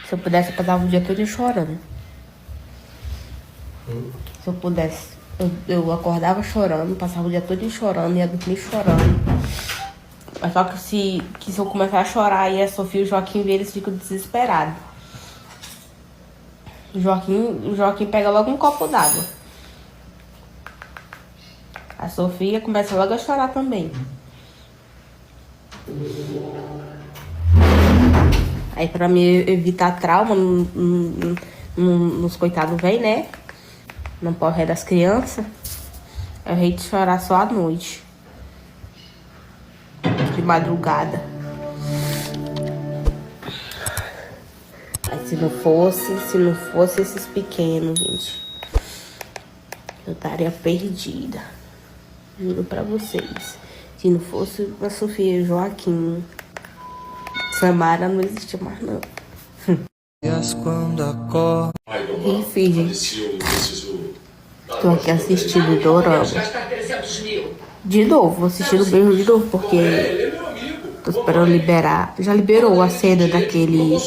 Se eu pudesse, eu passava o dia todo chorando. Se eu pudesse, eu acordava chorando, passava o dia todo chorando, ia dormir chorando. Mas só que se eu começar a chorar e a Sofia e o Joaquim ver, eles ficam desesperados. O Joaquim pega logo um copo d'água. A Sofia começa logo a chorar também. Aí pra me evitar trauma nos coitados velhos, né? Não pode das crianças. Eu rei de chorar só à noite. De madrugada. Aí se não fosse esses pequenos, gente, eu estaria perdida. Juro pra vocês. Se não fosse a Sofia e o Joaquim, Samara não existia mais, não. Enfim, gente. Tô aqui assistindo Dorama. De novo, assistindo o mesmo de novo, porque tô esperando liberar. Já liberou a cena daquele...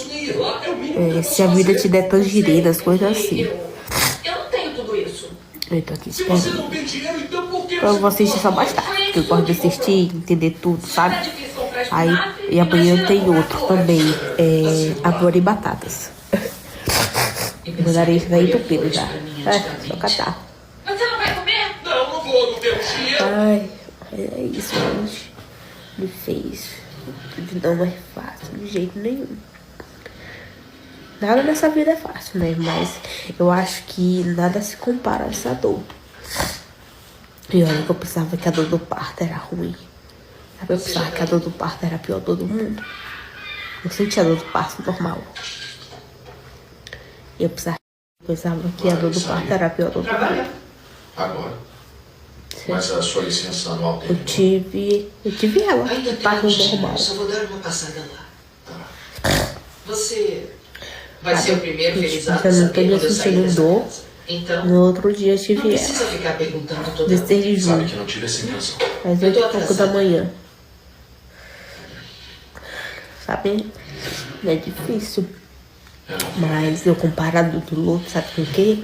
se a vida te der tangerinas, coisas assim. Eu tô aqui esperando. Eu vou assistir só mais tarde, porque eu gosto de assistir, entender tudo, sabe? Aí, e amanhã tem outro também, Amor e Batatas. Meu nariz vai entupido já. Só catar. Mas você não vai comer? Não vou, não temos dinheiro. Ai, é isso, gente. Me fez. Não é fácil, de jeito nenhum. Nada nessa vida é fácil, né? Mas eu acho que nada se compara a essa dor. E olha que eu pensava que a dor do parto era ruim. Eu pensava que a dor do parto era a pior dor do mundo. Eu sentia a dor do parto normal. Eu pensava que a dor do parto era a pior dor do mundo. Agora? Mas a sua licença anual tem? Eu tive ela. Parto normal. Só vou dar uma passada lá. Você vai ser o primeiro felizardo a saber quando eu sair dessa casa. Então, no outro dia eu tive não precisa ela. ficar perguntando toda 16 de Sabe junho. que não tive essa intenção. Às 8h da manhã. Sabe? É difícil. Mas eu comparado do luto, sabe com o quê?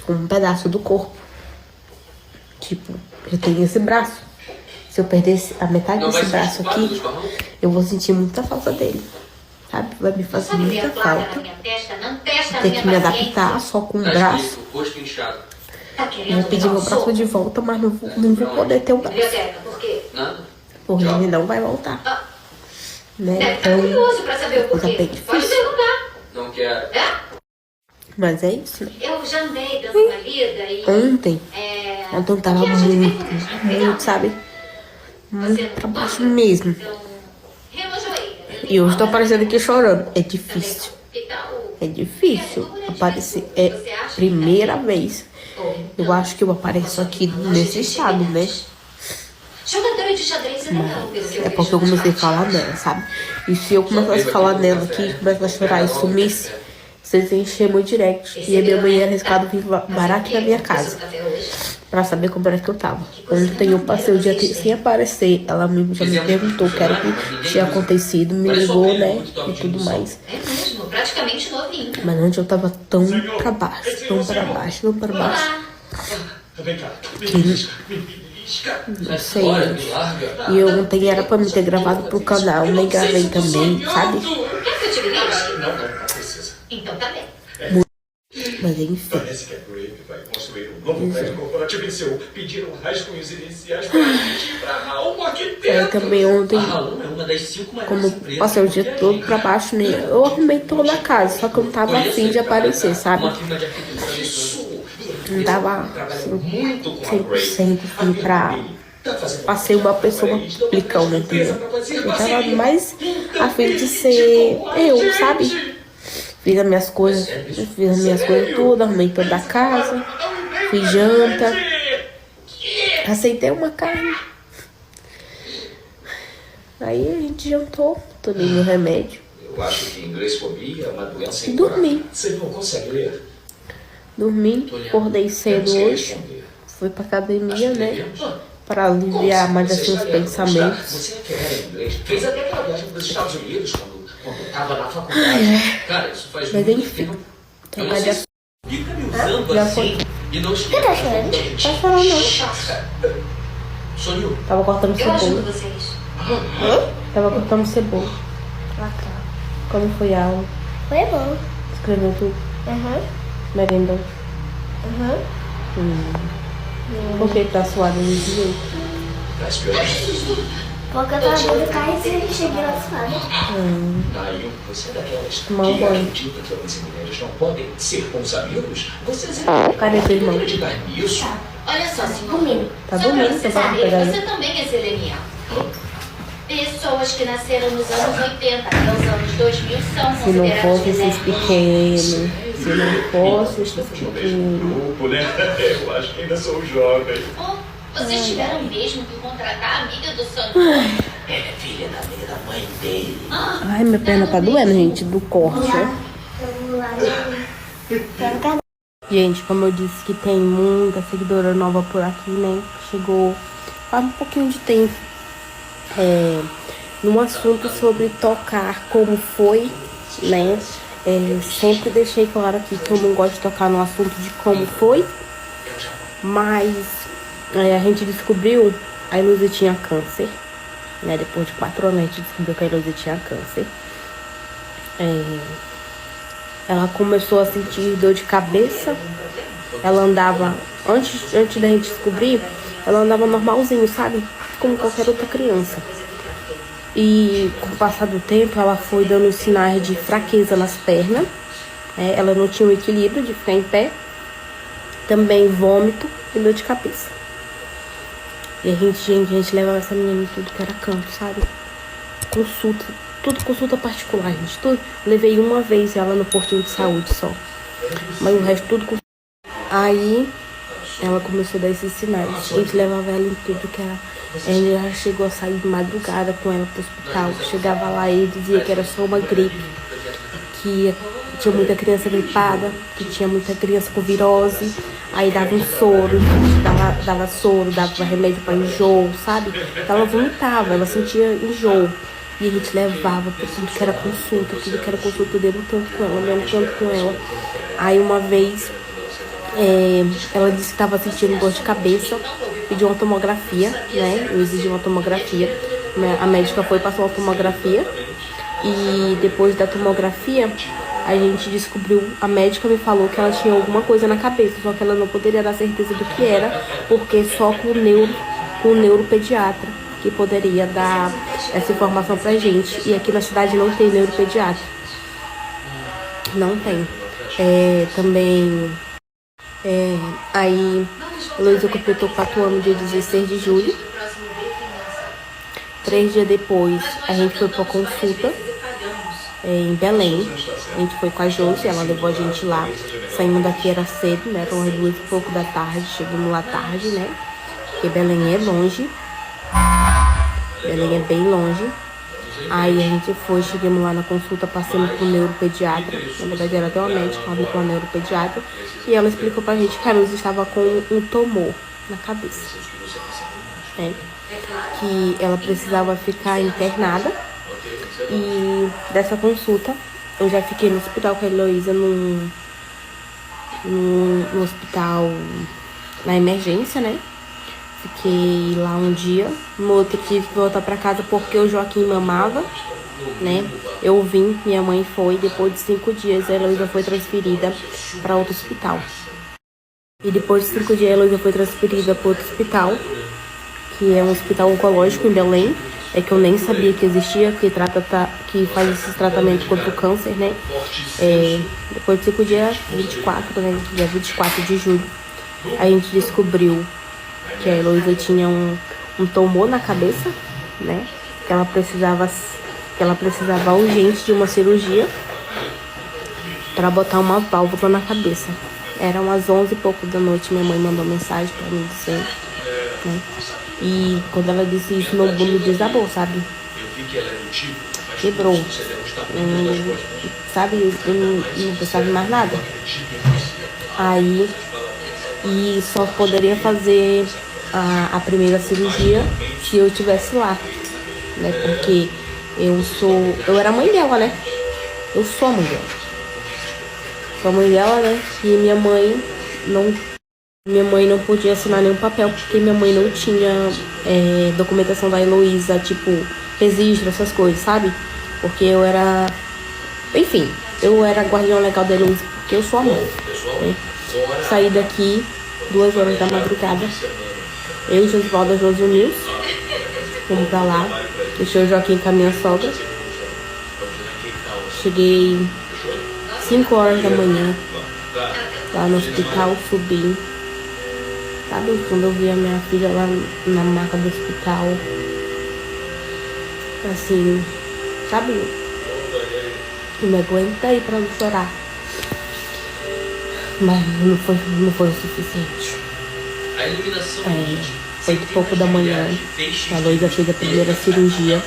Com um pedaço do corpo. Tipo, eu tenho esse braço. Se eu perder a metade desse braço aqui, eu vou sentir muita falta dele. Sabe? Vai me fazer muita falta. Ter que me adaptar só com o braço. Eu vou pedir meu braço de volta, mas não vou poder ter o braço. Porque ele não vai voltar. Né? Então, coisa bem difícil. Não quero. Mas é isso, né? Eu já andei dando uma lida e... Ontem eu tava muito, sabe? Muito pra baixo mesmo. E hoje tô aparecendo aqui chorando. É difícil. É difícil aparecer. É a primeira vez. Eu acho que eu apareço aqui nesse estado, né? Jogadora de xadrez é legal, pelo que eu É porque eu comecei a falar nela, sabe? E se eu começasse a falar nela aqui, começasse a chorar e sumisse, vocês encher meu direct. E a minha mãe era arriscado vir parar aqui na minha casa pra saber como era que eu tava. Ontem eu passei o dia sem aparecer. Ela já me perguntou o que era que tinha acontecido, me ligou, né? E tudo mais. É mesmo, praticamente novinho. Mas ontem eu tava tão pra baixo, tão pra baixo, tão pra baixo. Vem cá. Não sei, gente. E eu ontem era pra me ter gravado pro canal, nem gravei também, sabe? Quer que eu te ligue? Não precisa. Então tá bem. Mas enfim. Parece que a Brave vai construir um novo prédio corporativo em Seul. Pediram rascunhos iniciais para pedir pra Raul arquiteto. Também ontem, Raul é uma das 5 maiores como empresas. passei o dia todo pra baixo, né? Eu arrumei toda a casa, só que eu não tava afim de aparecer, sabe? Uma firma de arquitetura. Não tava 100% assim pra ser uma pessoa publicão, né? Eu tava mais afim de ser eu, sabe? Fiz as minhas coisas tudo, arrumei toda a casa, fiz janta, aceitei uma carne. Aí a gente jantou, tomei meu remédio. Eu acho que inglêsfobia é uma doença e dormi. Você não consegue ler? Dormi, acordei cedo hoje, fui pra academia, né? Para aliviar mais assim os pensamentos. Você é que era inglês. Fez até aquela viagem para os Estados Unidos quando Quando eu tava na faculdade. Cara, isso faz Mas muito enfim, tempo. trocar de assunto. Fica me usando Já assim e não chega. tá chorando? Tá falando não. Sonho. Tava cortando Eu ajudo cebola. vocês. Tava cortando cebola. Ah, tá. Como foi a aula? Foi bom. Escreveu tudo. Aham. Merendou. Aham. Por que tá suado desse jeito? Das piores. Porque eu tava vendo cair e cheguei lá suave. Daí, você é daquelas Tomar um que banho. acredita que homens e mulheres não podem ser bons amigos? Vocês Cadê teu irmão? acreditar nisso? Olha só, senhor. Dormindo. Tá Só pra dormindo, você você vai saber, pegar você ele. também é selenial. Pessoas que nasceram nos anos 80 até os anos 2000 são Se não consideradas fosse esses milênios. pequenos, se não fosse esses Estamos no mesmo pequenos. grupo, né? Eu acho que ainda sou jovem. Oh, vocês tiveram mesmo que contratar a amiga do Sonho. É filha da amiga da mãe dele. Ai, minha perna tá doendo, gente, do corte, ó. Vamos lá. Gente, como eu disse que tem muita seguidora nova por aqui, né? Chegou faz um pouquinho de tempo. Num assunto sobre tocar como foi, né? Sempre deixei claro aqui que eu não gosto de tocar no assunto de como foi. Mas a gente descobriu a Heloísa tinha câncer, né? Depois de 4 anos a gente descobriu que a Heloísa tinha câncer. Ela começou a sentir dor de cabeça. Ela andava, antes da gente descobrir, ela andava normalzinho, sabe? Como qualquer outra criança. E com o passar do tempo, ela foi dando sinais de fraqueza nas pernas. Ela não tinha o equilíbrio de ficar em pé. Também vômito e dor de cabeça. E a gente levava essa menina em tudo que era canto, sabe? Consulta, tudo consulta particular, gente. Tudo. Levei uma vez ela no postinho de saúde só. Mas o resto tudo com... Aí ela começou a dar esses sinais. A gente levava ela em tudo que era. Ele já chegou a sair de madrugada com ela pro hospital. Chegava lá e dizia que era só uma gripe. Que tinha muita criança gripada, que tinha muita criança com virose. Aí dava um soro, dava soro, dava remédio pra enjoo, sabe? Ela vomitava, ela sentia enjoo. E a gente levava pra tudo que era consulta, deu um tanto com ela. Aí uma vez, ela disse que estava sentindo dor de cabeça, pediu uma tomografia, né? Eu exigi uma tomografia. A médica foi, passou uma tomografia. E depois da tomografia, a gente descobriu, a médica me falou que ela tinha alguma coisa na cabeça, só que ela não poderia dar certeza do que era, porque só com o neuropediatra que poderia dar essa informação pra gente. E aqui na cidade não tem neuropediatra. Não tem. Aí, Heloísa completou 4 anos dia 16 de julho. 3 dias depois, a gente foi pra consulta em Belém. A gente foi com a Josi, ela levou a gente lá. Saímos daqui, era cedo, né? Eram as 2h pouco da tarde, chegamos lá tarde, né? Porque Belém é longe. Belém é bem longe. Aí a gente foi, chegamos lá na consulta, passamos pro neuropediatra. Na verdade era até uma médica, ela veio com uma neuropediatra. E ela explicou pra gente que a Luz estava com um tumor na cabeça, né? Que ela precisava ficar internada. E dessa consulta, eu já fiquei no hospital com a Heloísa, no hospital, na emergência, né? Fiquei lá um dia. No outro tive que voltar pra casa porque o Joaquim mamava, né? Eu vim, minha mãe foi. Depois de 5 dias, a Heloísa foi transferida para outro hospital. E depois de 5 dias, a Heloísa foi transferida para outro hospital, que é um hospital oncológico em Belém. É que eu nem sabia que existia, que faz esse tratamento contra o câncer, né? Depois de 5 dias, 24, né? Dia 24 de julho, a gente descobriu que a Heloísa tinha um tumor na cabeça, né? Que ela precisava urgente de uma cirurgia para botar uma válvula na cabeça. Eram umas 11h pouco da noite, minha mãe mandou mensagem para mim dizendo, né? E quando ela disse isso, meu mundo desabou, sabe? Quebrou. Sabe? Eu não pensava em mais nada. Aí, e só poderia fazer a primeira cirurgia se eu estivesse lá, né? Porque Eu era a mãe dela, né? Eu sou a mãe dela. Sou a mãe dela, né? E minha mãe não podia assinar nenhum papel, porque minha mãe não tinha documentação da Heloísa, tipo, registro, essas coisas, sabe? Porque eu era... Enfim, eu era guardião legal da Heloísa, porque eu sou a mãe, né? Saí daqui 2 horas da madrugada. Eu e Josivaldo nos unimos. Fomos pra lá. Deixei o Joaquim com a minha sogra. Cheguei 5 horas da manhã lá no hospital, subi. Sabe, quando eu vi a minha filha lá na maca do hospital, assim, sabe, não me aguenta aí pra não chorar. Mas não foi o suficiente. A iluminação Foi de pouco da manhã. A Heloísa fez a primeira cirurgia,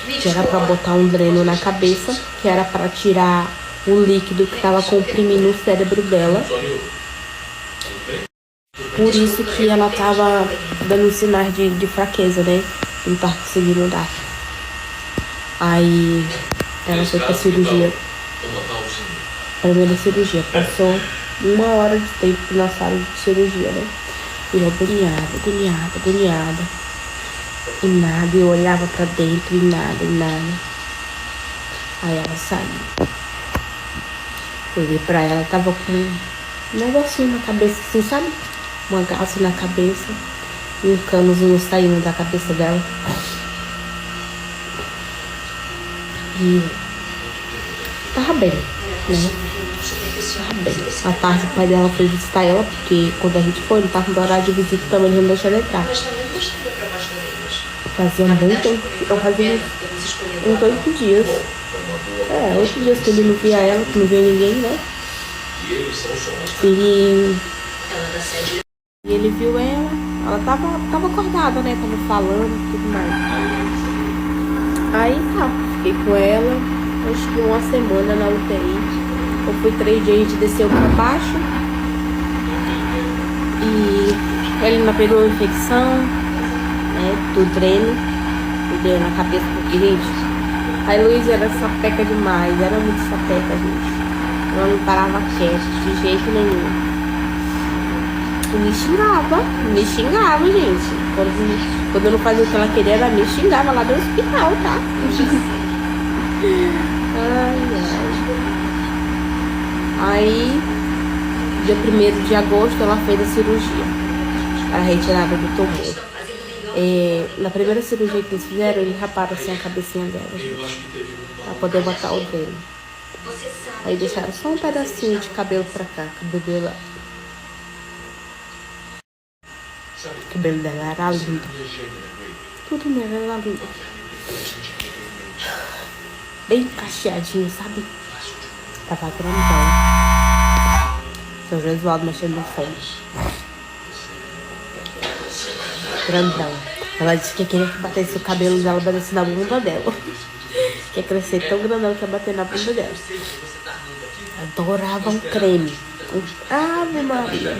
que era pra botar um dreno na cabeça, que era pra tirar o líquido que tava comprimindo o cérebro dela. Por isso que ela tava dando sinais de fraqueza, né? Não tava conseguindo dar. Aí ela foi pra cirurgia. Primeira cirurgia. Passou 1 hora de tempo na sala de cirurgia, né? E eu agoniada. E nada, eu olhava pra dentro e nada. Aí ela saiu. Eu olhei pra ela, tava com um negocinho na cabeça, assim, sabe? Uma gasa na cabeça e um canozinho saindo da cabeça dela. E tava bem, né? Tava bem. À tarde o pai dela foi visitar ela, porque quando a gente foi, ele tava no horário de visita também, ele não deixou ela entrar. Fazia muito tempo, eu fazia uns 8 dias. 8 dias que ele não via ela, que não via ninguém, né? E ele viu ela tava acordada, né? Tava falando e tudo mais. Aí tá, fiquei com ela, acho que 1 semana na UTI. Ou foi 3 dias, a gente desceu pra baixo. E ele ainda pegou infecção, né? Do dreno na cabeça, porque, gente, a Heloísa era sapeca demais, era muito sapeca, gente. Ela não parava quieta de jeito nenhum. E me xingava, gente. Quando eu não fazia o que ela queria, ela me xingava lá do hospital, tá? Aí, dia 1º de agosto, ela fez a cirurgia para retirada do tumor. Na primeira cirurgia que eles fizeram, eles raparam assim a cabecinha dela, gente, pra poder botar o dreno. Aí deixaram só um pedacinho de cabelo pra cá, cabelo lá. O cabelo dela era lindo. Tudo nela era lindo. Bem cacheadinho, sabe? Tava grandão. Seu Jesualdo mexendo no fone. Grandão. Ela disse que queria que batesse o cabelo dela, batesse na bunda dela. Quer crescer tão grandão que ia bater na bunda dela. Adorava um creme. Ave Maria.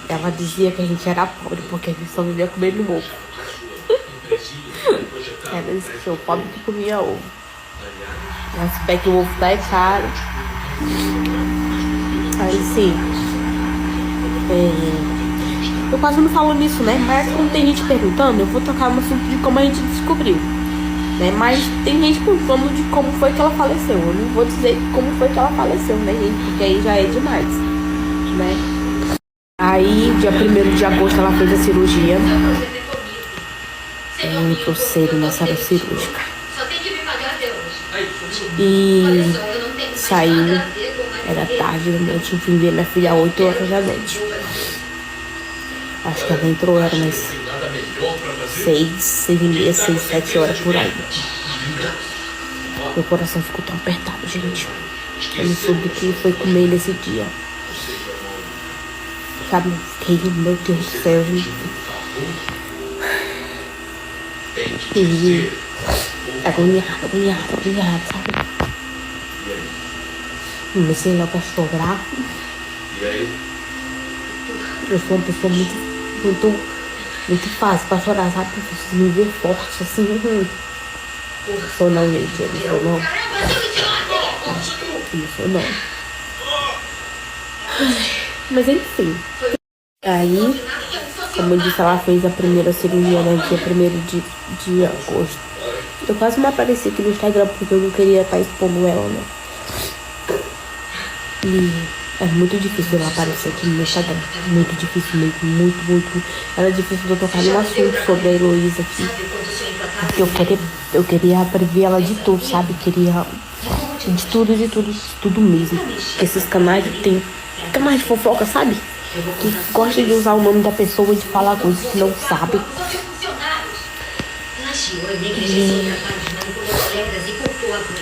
Ela dizia que a gente era pobre porque a gente só vivia comendo ovo. Ela disse que o pobre que comia ovo. Mas se que o ovo tá caro. Aí sim. Eu quase não falo nisso, né? Mas como tem gente perguntando, eu vou tocar no assunto de como a gente descobriu, né? Mas tem gente perguntando de como foi que ela faleceu. Eu não vou dizer como foi que ela faleceu, né, gente? Porque aí já é demais, né? Aí, dia 1º de agosto, ela fez a cirurgia. Pro ser na sala cirúrgica. E saiu, era tarde da noite, eu fui ver minha filha às 8 horas da noite. Acho que ela entrou, era umas 6h30, 6, 7 horas por aí. Meu coração ficou tão apertado, gente. Eu não soube o que foi comer nesse dia. Sabe, fiquei, meu Deus do céu, gente. E agoniado, sabe? Comecei logo a chorar. Eu sou uma pessoa muito fácil pra chorar, sabe? Eu preciso me ver forte, assim. Sou não, gente. Eu não sou não. Caramba, seu idiota! Eu não sou não. Ai, mas enfim. Aí, como eu disse, ela fez a primeira cirurgia, né? Dia 1º de agosto. Eu quase não apareci aqui no Instagram porque eu não queria estar expondo ela, né? E é muito difícil ela aparecer aqui no Instagram. Muito difícil mesmo, muito. Era difícil de eu tocar num assunto sobre a Heloísa aqui. Porque eu queria prever ela de tudo, sabe? Queria de tudo mesmo. Porque esses canais tem canais de fofoca, sabe? Que gosta de usar o nome da pessoa e de falar coisas que não sabe.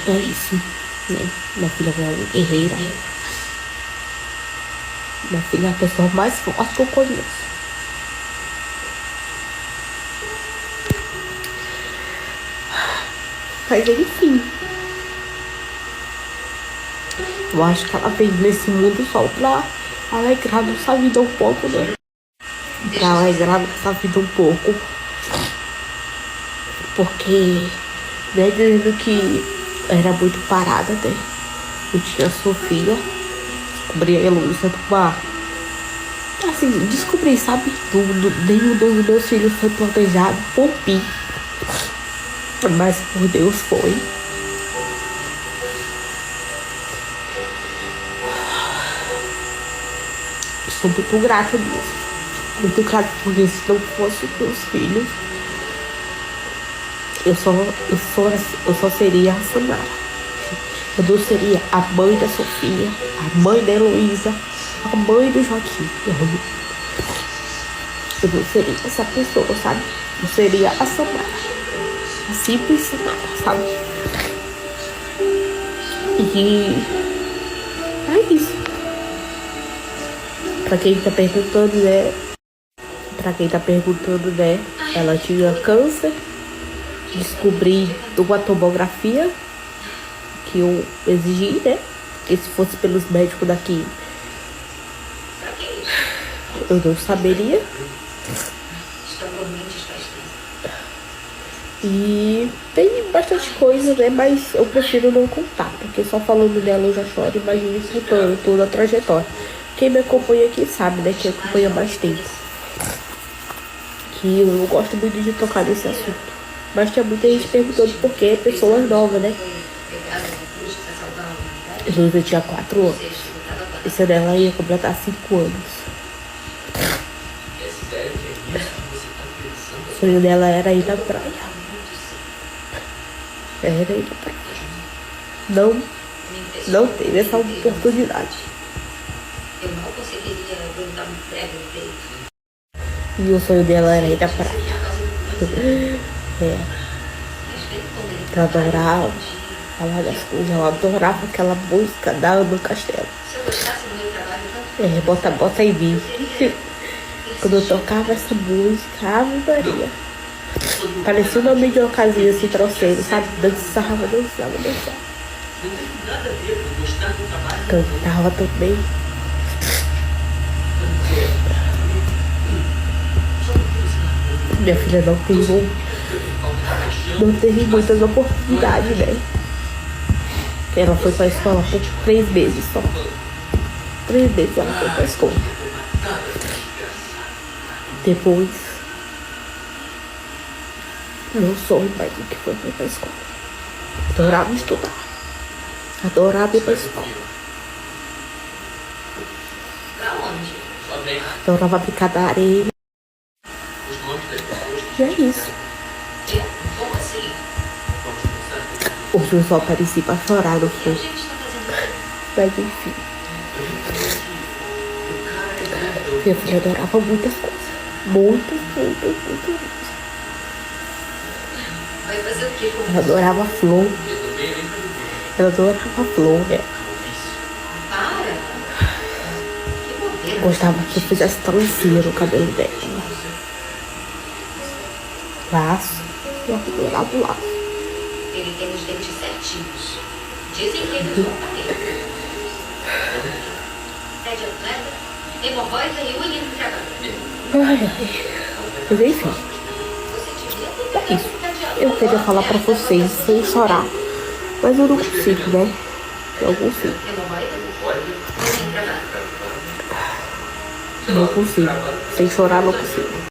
É isso, né? Minha filha é uma guerreira. Minha filha é a pessoa mais forte que eu conheço. Mas enfim. Eu acho que ela veio nesse mundo só pra alegrar nossa vida um pouco, né? Pra alegrar nossa vida um pouco. Porque, né, dizendo que era muito parada, né? Eu tinha Sofia, descobri a Heloísa do mar. Assim, descobri, sabe? Nenhum dos meus filhos foi planejado por mim. Mas por Deus foi. Sou muito grata disso. Muito grata porque se não fosse meus filhos, eu só seria a Samara. Eu não seria a mãe da Sofia, a mãe da Heloísa, a mãe do Joaquim. Eu não seria essa pessoa, sabe? Eu seria a Samara. A simples Samara, sabe? E é isso. Pra quem tá perguntando, né? Ela tinha câncer. Descobri uma tomografia que eu exigi, né? Porque se fosse pelos médicos daqui, eu não saberia. E tem bastante coisa, né? Mas eu prefiro não contar, porque só falando dela eu já choro. Imagina contando toda a trajetória. Quem me acompanha aqui sabe, né? Quem acompanha mais tempo. Que eu gosto muito de tocar nesse assunto. Mas tinha muita gente perguntando por que pessoas novas, né? Heloísa tinha 4 anos. Esse ano ela ia completar 5 anos. O sonho dela era ir na praia. Era ir na praia. Não teve essa oportunidade. Eu mal conseguiria aguentar um prego no peito. E o sonho dela era ir na praia. É. Ela adorava falar das coisas. Ela adorava aquela música da Ana Castelo. Se eu gostasse do meu trabalho tanto, Bota em mim. Quando eu tocava essa música, Ave Maria. Parecia o nome de uma casinha assim, trouxeiro, sabe? Dançava. Não tem nada a ver com gostar do trabalho. Cantava também. Minha filha não teve muitas oportunidades, né? Ela foi pra escola por 3 meses só. 3 meses ela foi pra escola. Depois, não soube mais do que foi pra escola. Adorava estudar. Adorava ir pra escola. pra onde? Adorava brincar na areia. Os nomes das pessoas E é isso. Como assim? Hoje eu só apareci pra chorar no O que a fundo. gente tá fazendo? Mas enfim. Minha filha adorava muitas coisas. Muitas. Vai fazer o quê? Ela adorava flor. Ela adorava flor, né? Para! Que bobeira. Gostava que eu fizesse trancinha no cabelo dela. Laço. Eu adorava o laço. Ele tem os dentes certinhos. Dizem que ele usou aparelho. É de atleta, hemorroida e unha no trabalho. Ai. Mas enfim. Você devia ter tentado isso. ficar de aula Eu queria falar pra vocês sem chorar, mas eu não consigo, né? Eu consigo. Não consigo. Sem chorar, não consigo.